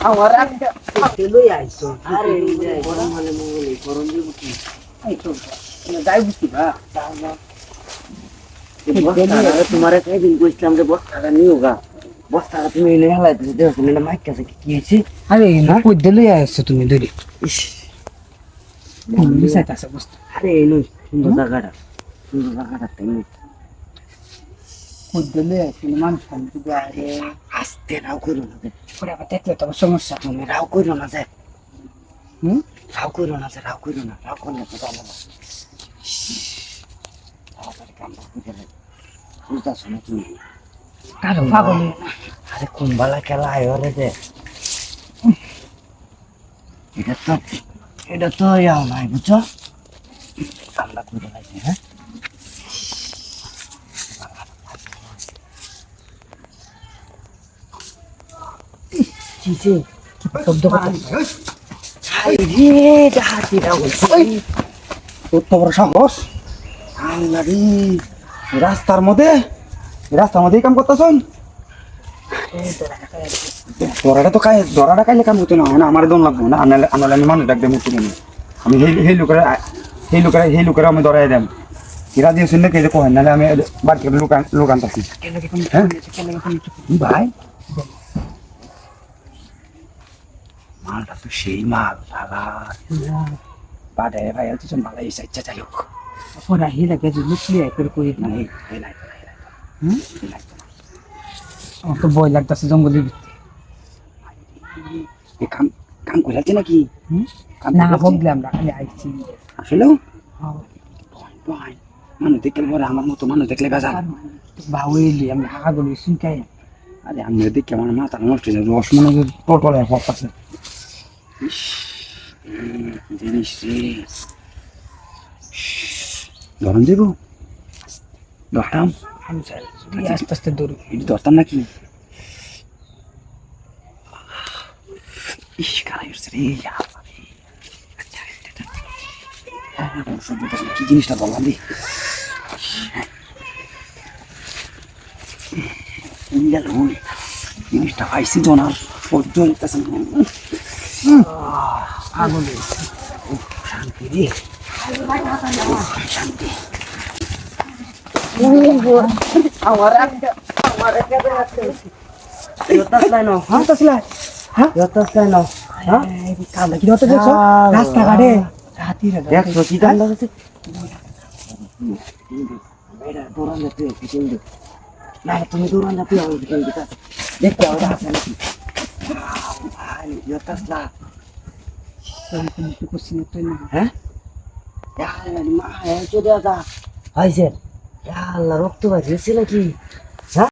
আমার লই আইছো আরে গরম হলে মঙ্গলে গরম দিব কি এই তো যাই বুঝি বা তোমারে কয়দিন কইছিলাম যে বস্তাটা নিও গা বস্তাটা তুমি এনে হেলাই দিছো দেখো না মাইক কাছে কি হয়েছে আরে কই দিলে আসছো তুমি ধরে ইস মিসাইতে আছে বস্তা আরে নই সুন্দর জায়গাটা তাই কই দিলে আসছো মানুষ কিন্তু আরে আস্তে রাও করো না যে পরে আবার দেখলে তো সমস্যা তুমি রাও করো না যে হুম রাও করো না যে রাও করো না রাও করলে তো ভালো না তাড়াতাড়ি কাম করতে গেলে বুঝতেছো না তুমি কারো পাগল আরে কোন বালা খেলা আয় রে যে এটা তো ইয়াও নাই বুঝছো কামলা করে লাগছে হ্যাঁ কিসে শব্দ কথা হাই রে ডাহাতিরা হইছে তোর তো বড় সাহস আল্লাহ রে রাস্তার মধ্যে কাম করতেছন দরাটা কাইলে কাম হতো না হয় না আমার দম লাগবো না আনালে আমি মানুষ ডাক দেবো তুমি আমি সেই লোকের আমি ধরাই দেম এরা দিয়েছেন না কে যে কহেন নাহলে আমি বাড়ি থেকে লোক আনতেছি হ্যাঁ ভাই মালটা তো সেই মাল দাদা বাড়ে ভাই হচ্ছে মালা এই ইচ্ছা চাই হোক পরে হিলা গেছে লুকলি করে কই না নাই হুম আমার তো ভয় লাগতেছে জঙ্গলের এই কাম করে আছে নাকি না ভাবলাম না খালি আইছি আসলেও মানুষ দেখলে পরে আমার মতো মানুষ দেখলে বেজাল বাউলি আমি হাগা গলি শুনকাই আরে আমি দেখি আমার মাথা নষ্ট হয়ে যাবে রস মনে হয় পটলের পথ আছে জিনিস রে ধরন দেবো ধরতাম আস্তে আস্তে দৌড় এটি ধরতাম নাকি ইস কারাই উঠছে রে কি জিনিসটা বললাম দি জিনিসটা পাইছি জনার সহ্য হইতেছে আগুন শান্তি রে শান্তি আমার হ্যাঁ তসলা হ্যাঁ কাল কি হতে দেখছো রাস্তাঘাটে রাতিরে দেখছো কি দাম লাগছে বেড়া দৌড়ান যাতে কিন্তু না তুমি দৌড়ান যাতে কিন্তু দেখতে হবে আছে নাকি ভাই ইয়তাসলা তুমি করছি তুই না হ্যাঁ মা চলে আসা হয়েছে আল্লাহ রক্ত বাইরেছে নাকি